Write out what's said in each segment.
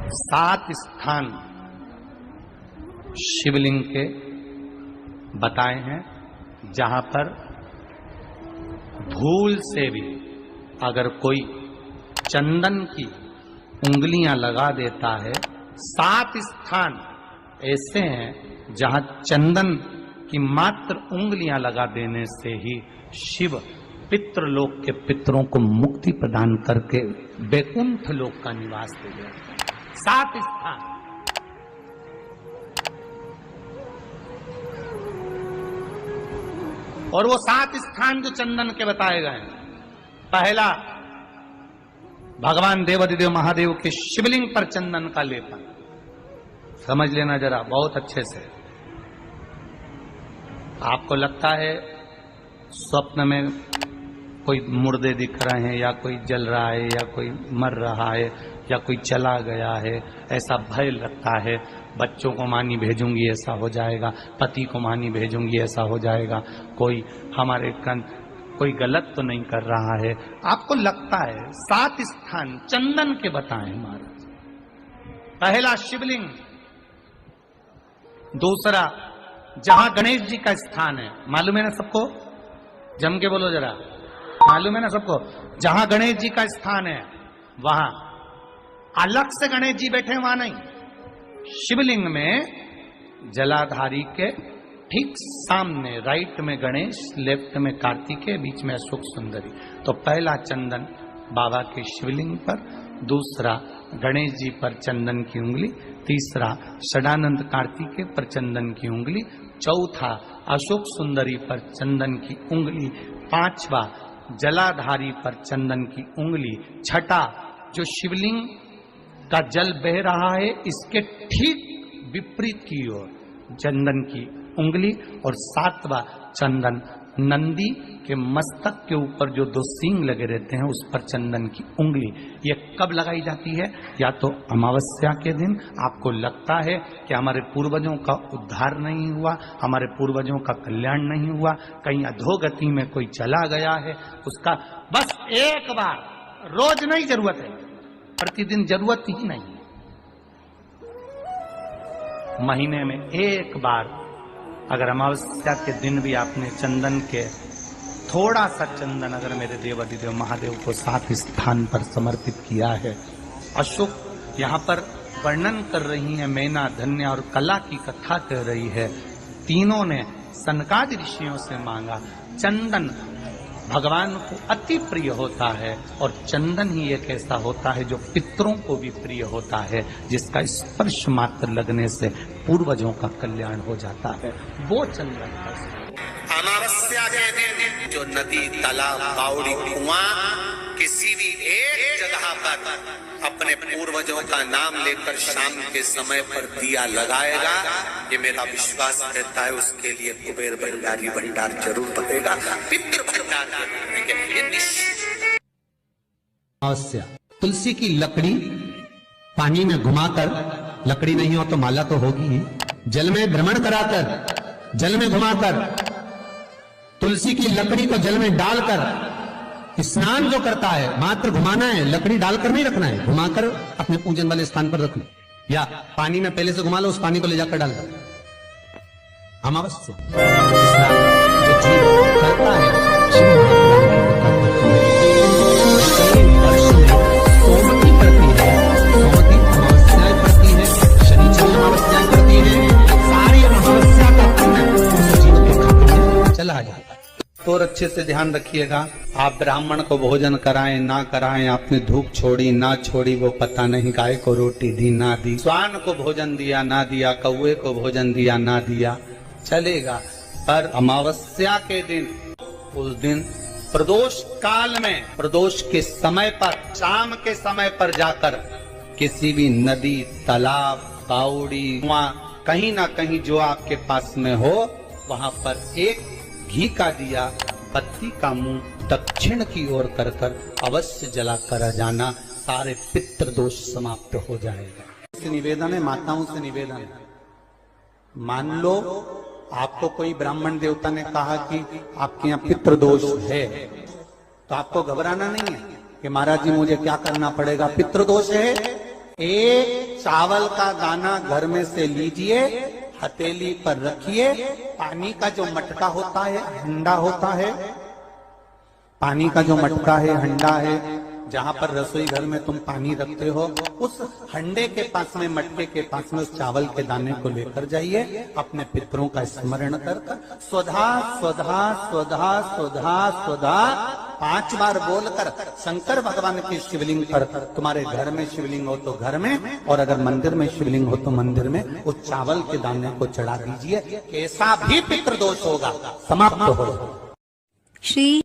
7 स्थान शिवलिंग के बताए हैं जहां पर भूल से भी अगर कोई चंदन की उंगलियां लगा देता है। 7 स्थान ऐसे हैं जहां चंदन की मात्र उंगलियां लगा देने से ही शिव पितृलोक के पितरों को मुक्ति प्रदान करके वैकुंठ लोक का निवास दे गया। 7 स्थान। और वो 7 स्थान जो चंदन के बताए गए हैं, पहला भगवान देवाधिदेव महादेव के शिवलिंग पर चंदन का लेपन। समझ लेना जरा बहुत अच्छे से। आपको लगता है स्वप्न में कोई मुर्दे दिख रहे हैं या कोई जल रहा है या कोई मर रहा है या कोई चला गया है, ऐसा भय लगता है। बच्चों को मानी भेजूंगी ऐसा हो जाएगा, पति को मानी भेजूंगी ऐसा हो जाएगा, कोई हमारे कोई गलत तो नहीं कर रहा है, आपको लगता है। 7 स्थान चंदन के बताए महाराज। पहला शिवलिंग, दूसरा जहां गणेश जी का स्थान है, मालूम है ना सबको? जम के बोलो जरा, मालूम है ना सबको? जहां गणेश जी का स्थान है वहां अलग से गणेश जी बैठे, वहां नहीं। शिवलिंग में जलाधारी के ठीक सामने राइट में गणेश, लेफ्ट में कार्तिकेय, बीच में अशोक सुंदरी। तो पहला चंदन बाबा के शिवलिंग पर, दूसरा गणेश जी पर चंदन की उंगली, तीसरा षडानंद कार्तिकेय पर चंदन की उंगली, चौथा अशोक सुंदरी पर चंदन की उंगली, पांचवा जलाधारी पर चंदन की उंगली, छठा जो शिवलिंग का जल बह रहा है इसके ठीक विपरीत की ओर चंदन की उंगली, और 7वां चंदन नंदी के मस्तक के ऊपर जो 2 सींग लगे रहते हैं उस पर चंदन की उंगली। ये कब लगाई जाती है? या तो अमावस्या के दिन। आपको लगता है कि हमारे पूर्वजों का उद्धार नहीं हुआ, हमारे पूर्वजों का कल्याण नहीं हुआ, कहीं अधोगति में कोई चला गया है, उसका बस एक बार, रोज नहीं जरूरत है, प्रतिदिन जरूरत ही नहीं, महीने में एक बार अगर अमावस्या के दिन भी आपने चंदन के थोड़ा सा चंदन अगर मेरे देवाधिदेव महादेव को 7 स्थान पर समर्पित किया है। अशोक यहाँ पर वर्णन कर रही है, मैना, धन्य और कला की कथा कह रही है। तीनों ने सनकादि ऋषियों से मांगा। चंदन भगवान को अति प्रिय होता है और चंदन ही एक ऐसा होता है जो पितरों को भी प्रिय होता है, जिसका स्पर्श मात्र लगने से पूर्वजों का कल्याण हो जाता है। वो चंदन का अमावस्या के दिन जो नदी, तालाब, बावड़ी, कुआं किसी भी एक जगह पर अपने पूर्वजों का नाम लेकर शाम के समय पर दिया लगाएगा, ये मेरा विश्वास रहता है, उसके लिए कुबेर भंडारी भंडार जरूर बनेगा, पितृ भंडार जरूर बनेगा। अवश्य तुलसी की लकड़ी पानी में घुमाकर, लकड़ी नहीं हो तो माला तो होगी ही, जल में भ्रमण कराकर, जल में घुमाकर, तुलसी की लकड़ी को जल में डालकर स्नान जो करता है, मात्र घुमाना है, लकड़ी डालकर नहीं रखना है, घुमाकर अपने पूजन वाले स्थान पर रखना, या पानी में पहले से घुमा लो, उस पानी को ले जाकर डाल दो। अमावस्या स्नान जो जीव करता है सोमती करती है, सोमती अमावस्याएं करती है, शनिचरी अमावस्याएं करती है, सारी अमावस्या का पुण्य उस जीव के खाते में चला जाता है। तो अच्छे से ध्यान रखिएगा, आप ब्राह्मण को भोजन कराएं ना कराएं, आपने धूप छोड़ी ना छोड़ी वो पता नहीं, गाय को रोटी दी ना दी, स्वान को भोजन दिया ना दिया, कौवे को भोजन दिया ना दिया, चलेगा। पर अमावस्या के दिन, उस दिन प्रदोष काल में, प्रदोष के समय पर, शाम के समय पर जाकर किसी भी नदी, तालाब, बावड़ी, कुआं, कहीं ना कहीं जो आपके पास में हो, वहां पर एक घी का दिया, बत्ती का मुंह दक्षिण की ओर कर अवश्य जला कर जाना, सारे पितृ दोष समाप्त हो जाएगा। निवेदन है, माताओं से निवेदन है, मान लो आपको कोई ब्राह्मण देवता ने कहा कि आपके यहाँ पितृ दोष है, तो आपको घबराना नहीं है कि महाराज जी मुझे क्या करना पड़ेगा, पितृ दोष है एक चावल का दाना घर में से लीजिए, हथेली पर रखिए, पानी का जो मटका होता है, हंडा होता है, पानी का जो मटका है, हंडा है, जहां पर रसोई घर में तुम पानी रखते हो, उस हंडे के पास में, मटके के पास में उस चावल के दाने को लेकर जाइए, अपने पितरों का स्मरण कर स्वधा स्वधा स्वधा स्वधा स्वधा 5 बार बोलकर शंकर भगवान की शिवलिंग पर, तुम्हारे घर में शिवलिंग हो तो घर में, और अगर मंदिर में शिवलिंग हो तो मंदिर में, उस चावल के दाने को चढ़ा दीजिए। कैसा भी पितृदोष होगा समाप्त हो। श्री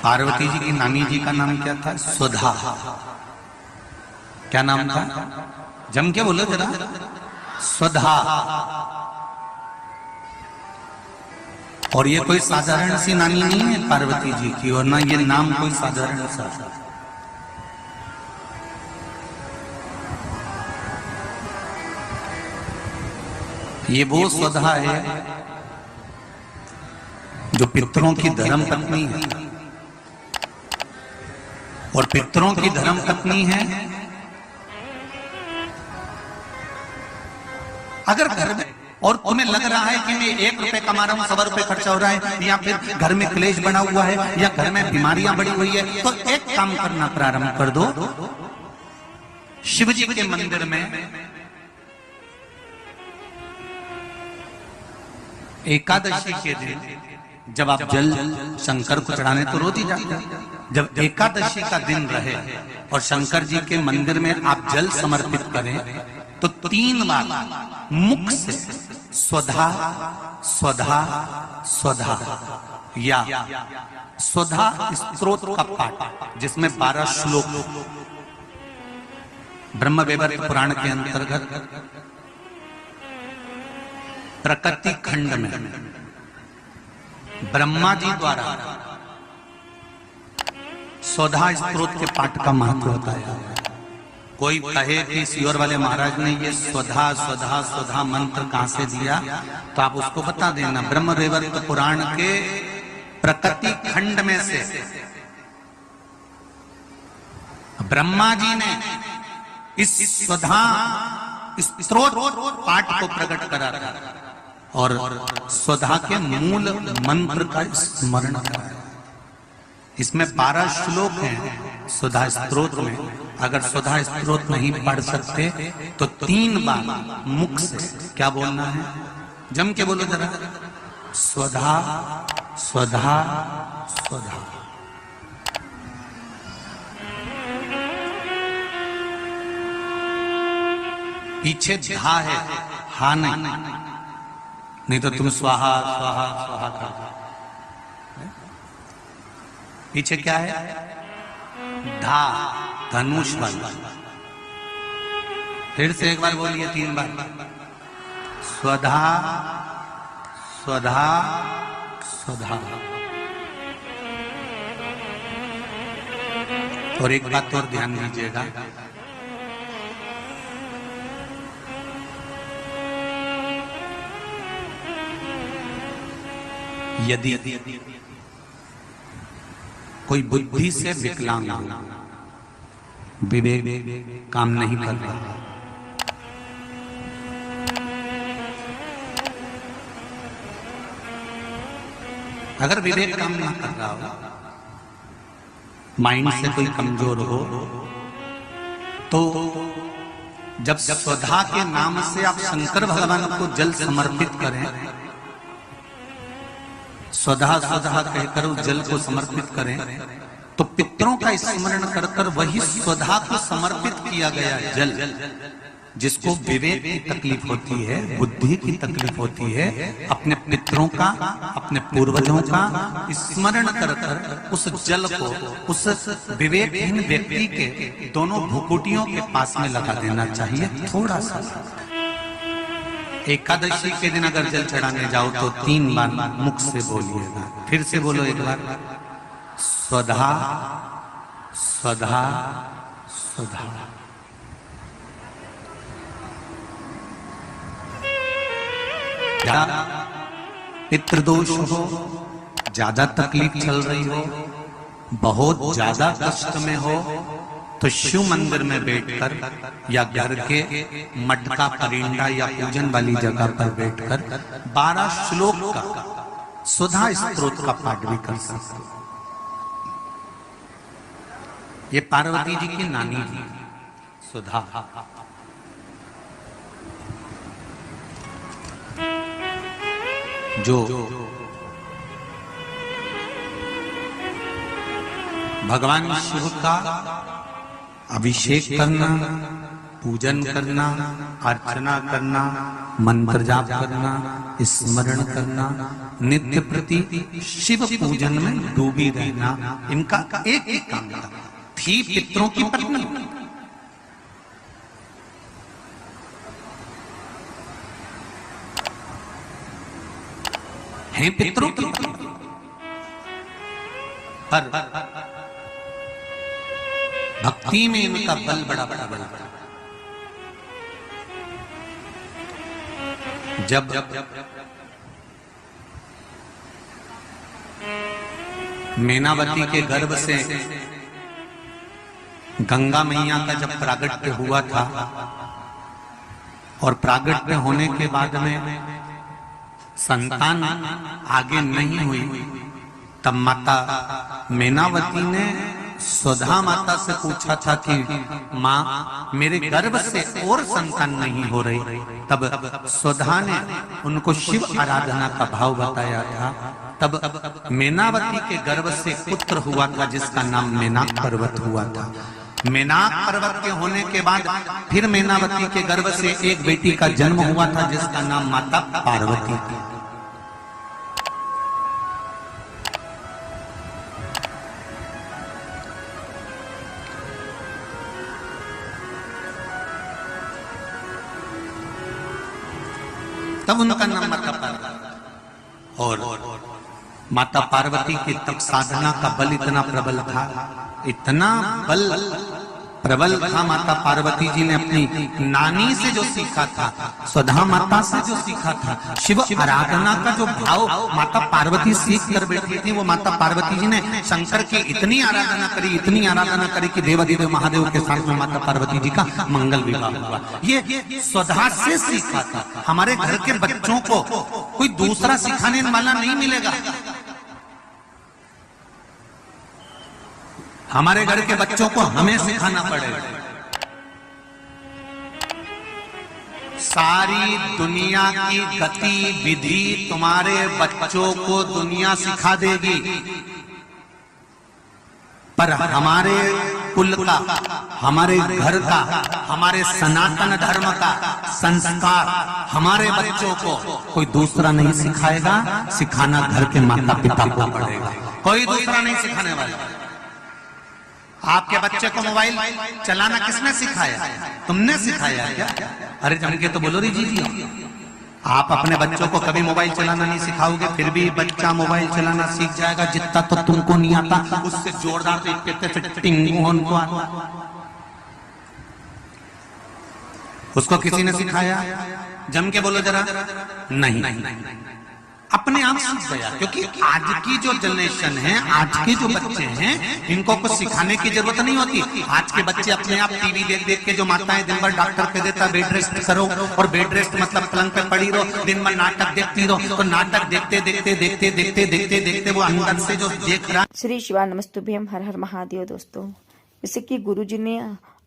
पार्वती जी की नानी जी का नाम क्या था? स्वधा। क्या नाम था? जम के बोलो जरा। स्वधा। और ये कोई साधारण सी नानी नहीं है पार्वती जी की, और ना ये नाम कोई साधारण सा। ये वो स्वधा है जो पितरों की धर्म पत्नी है, और पितरों की धर्म पत्नी है। अगर घर में, और तुम्हें लग रहा है कि मैं 1 रुपए कमा रहा हूं, 100 रुपए खर्चा हो रहा है, या फिर घर में क्लेश बना हुआ है, या घर में बीमारियां बढ़ी हुई है, तो एक काम करना प्रारंभ कर दो। शिव जी के मंदिर में एकादशी के दिन जब आप जल शंकर को चढ़ाने तो रोज ही जाते हैं, जब एकादशी का दिन रहे और शंकर जी के मंदिर में आप जल समर्पित करें, तो 3 बार मुख से स्वधा स्वधा स्वधा या स्वधा स्तोत्र का पाठ, जिसमें 12 श्लोक ब्रह्म वैवर्त पुराण के अंतर्गत प्रकृति खंड में ब्रह्मा जी द्वारा स्वधा स्तोत्र के पाठ का महत्व होता है। कोई कहे कि सियोर वाले महाराज ने ये स्वधा स्वधा स्वधा मंत्र कहां से दिया, तो आप उसको बता देना। ब्रह्म वैवर्त पुराण के प्रकृति खंड में से ब्रह्मा जी ने इस स्वधा स्तोत्र पाठ को प्रकट करा था, और स्वधा के मूल मंत्र का स्मरण कराया। इसमें 12 श्लोक हैं स्वधा स्तोत्र में। अगर स्वधा स्तोत्र नहीं पढ़ सकते तो 3 बार मुख से क्या बोलना है? जम के बोलो जरा। स्वधा स्वधा स्वधा। पीछे धा है, हा नहीं तो तुम स्वाहा स्वाहा स्वाहा कर। पीछे क्या है? धा, धनुष वाला। फिर से एक बार बोलिए, 3 बार। स्वधा स्वधा स्वधा। और एक बात और ध्यान दीजिएगा, यदि कोई बुद्धि से विकलांग हो, विवेक काम नहीं कर रहा, अगर विवेक काम नहीं कर रहा हो, माइंड से कोई कमजोर हो, तो जब स्वधा के नाम से आप शंकर भगवान को जल समर्पित करें, स्वधा स्वधा कहकर उस जल को समर्पित करें, तो पितरों का स्मरण कर कर वही स्वधा को समर्पित किया गया जल, जिसको विवेक की तकलीफ होती है, बुद्धि की तकलीफ होती है, अपने पितरों का, अपने पूर्वजों का स्मरण कर कर उस जल को उस विवेकहीन व्यक्ति के दोनों भुकुटियों के पास में लगा देना चाहिए। थोड़ा सा एकादशी के दिन अगर जल चढ़ाने जाओ तो 3 बार मुख से बोलिएगा। फिर से बोलो एक बार। स्वधा स्वधा स्वधा। पितृदोष हो, ज्यादा तकलीफ चल रही हो, बहुत ज्यादा कष्ट में हो, तो शिव मंदिर में बैठकर या घर के मटका परिंदा या पूजन वाली जगह पर बैठकर 12 श्लोक का सुधा स्तोत्र का पाठ भी कर सकते। ये पार्वती जी की नानी जी सुधा, जो भगवान शिव का अभिषेक करना, पूजन करना, अर्चना करना, मंत्र जाप करना, स्मरण करना, नित्य प्रति शिव पूजन में डूबी रहना, इनका एक ही काम था। थी पितरों की पत्नी, हैं पितरों की पत्नी, पर भक्ति में इनका बल बड़ा बल। जब मैनावती के गर्भ से गंगा मैया का जब प्रागट्य हुआ था और प्रागट्य होने के बाद में संतान आगे नहीं हुई, तब माता मैनावती ने सुधा माता से पूछा था कि माँ मेरे गर्भ से और संतान नहीं हो रही। तब सुधा ने उनको शिव आराधना का भाव बताया था। तब मैनावती के गर्भ से पुत्र हुआ था जिसका नाम मैनाक पर्वत हुआ था। मैनाक पर्वत के होने के बाद फिर मैनावती के गर्भ से एक बेटी का जन्म हुआ था जिसका नाम माता पार्वती थी। तब उनका नाम माता पार्वती। और माता पार्वती की तब साधना का बल इतना प्रबल था, इतना बल प्रबल था। माता पार्वती जी ने अपनी नानी से जो सीखा था, सुधा माता से जो सीखा था, शिव आराधना का जो भाव माता पार्वती सीख कर बैठी थी, वो माता पार्वती जी ने शंकर की इतनी आराधना करी, इतनी आराधना करी कि देवाधिदेव महादेव के साथ में माता पार्वती जी का मंगल विवाह हुआ। ये सुधा से सीखा था। हमारे घर के बच्चों को कोई दूसरा सिखाने वाला नहीं मिलेगा। हमारे घर के बच्चों को हमें सिखाना पड़ेगा। सारी दुनिया की गति विधि तुम्हारे बच्चों को दुनिया सिखा देगी, पर हमारे कुल का, हमारे घर का, हमारे सनातन धर्म का संस्कार हमारे बच्चों को कोई दूसरा नहीं सिखाएगा। सिखाना घर के माता पिता को पड़ेगा, कोई दूसरा नहीं सिखाने वाला। आपके बच्चे को मोबाइल चलाना किसने सिखाया? तुमने सिखाया क्या? अरे जम के तो बोलो री जी। आप अपने बच्चों को कभी मोबाइल चलाना नहीं सिखाओगे, फिर भी बच्चा मोबाइल चलाना सीख जाएगा। जितना तो तुमको नहीं आता उससे जोरदार तो टिंगू उनको आता। उसको किसी ने सिखाया? जम के बोलो जरा। नहीं, अपने आप सीख गया। क्योंकि आज की जो जनरेशन है, आज के जो बच्चे हैं, इनको कुछ सिखाने की जरूरत नहीं होती। आज के बच्चे अपने आप टीवी देख देख के, जो माताएं दिन भर डॉक्टर कह देता बेड रेस्ट करो, और बेड रेस्ट मतलब पलंग पे पड़ी रहो, दिन भर नाटक देखती रहो, तो नाटक देखते देखते देखते देखते देखते देखते वो अंदर से जो देख रहा। श्री शिवाय नमस्तुभ्यम, हर हर महादेव। दोस्तों, जैसे कि गुरुजी ने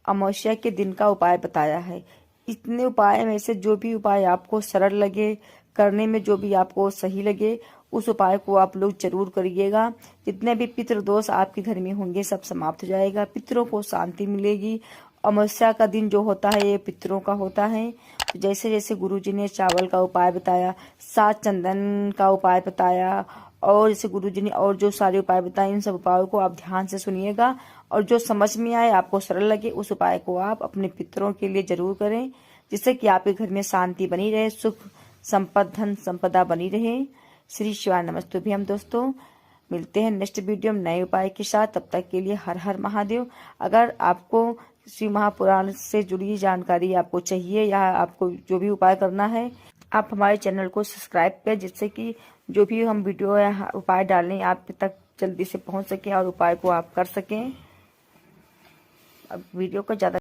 अमावस्या के दिन का उपाय बताया है, इतने उपाय में से जो भी उपाय आपको सरल लगे, करने में जो भी आपको सही लगे, उस उपाय को आप लोग जरूर करिएगा। जितने भी पितृ दोष आपके घर में होंगे सब समाप्त हो जाएगा, पितरों को शांति मिलेगी। अमावस्या का दिन जो होता है ये पितरों का होता है। तो जैसे जैसे गुरुजी ने चावल का उपाय बताया, 7 चंदन का उपाय बताया, और जैसे गुरुजी ने और जो सारे उपाय बताए, इन सब उपायों को आप ध्यान से सुनिएगा, और जो समझ में आए, आपको सरल लगे, उस उपाय को आप अपने पितरों के लिए जरूर करें, जिससे कि आपके घर में शांति बनी रहे, सुख संपद धन संपदा बनी रहे। श्री शिवाय नमस्तुभ्यम। दोस्तों, मिलते हैं नेक्स्ट वीडियो में नए उपाय के साथ। तब तक के लिए हर हर महादेव। अगर आपको श्री महापुराण से जुड़ी जानकारी आपको चाहिए, या आपको जो भी उपाय करना है, आप हमारे चैनल को सब्सक्राइब करें, जिससे कि जो भी हम वीडियो या उपाय डालें आप तक जल्दी से पहुंच सके और उपाय को आप कर सकें। अब वीडियो को ज़्यादा